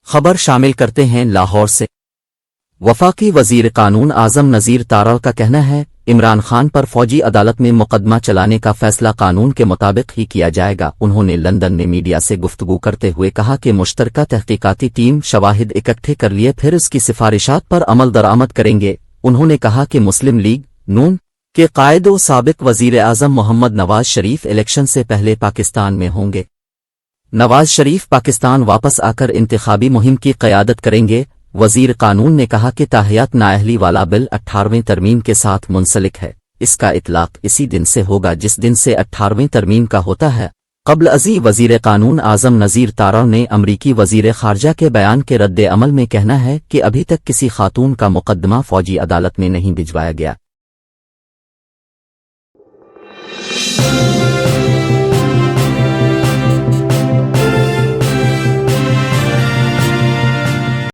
خبر شامل کرتے ہیں لاہور سے۔ وفاقی وزیر قانون اعظم نذیر تارڑ کا کہنا ہے عمران خان پر فوجی عدالت میں مقدمہ چلانے کا فیصلہ قانون کے مطابق ہی کیا جائے گا۔ انہوں نے لندن میں میڈیا سے گفتگو کرتے ہوئے کہا کہ مشترکہ تحقیقاتی ٹیم شواہد اکٹھے کر لیے پھر اس کی سفارشات پر عمل درآمد کریں گے۔ انہوں نے کہا کہ مسلم لیگ نون کے قائد و سابق وزیر اعظم محمد نواز شریف الیکشن سے پہلے پاکستان میں ہوں گے۔ نواز شریف پاکستان واپس آ کر انتخابی مہم کی قیادت کریں گے۔ وزیر قانون نے کہا کہ تاحیات نااہلی والا بل 18ویں ترمیم کے ساتھ منسلک ہے۔ اس کا اطلاق اسی دن سے ہوگا جس دن سے 18ویں ترمیم کا ہوتا ہے۔ قبل ازیں وزیر قانون اعظم نذیر تارڑ نے امریکی وزیر خارجہ کے بیان کے رد عمل میں کہنا ہے کہ ابھی تک کسی خاتون کا مقدمہ فوجی عدالت میں نہیں بھجوایا گیا۔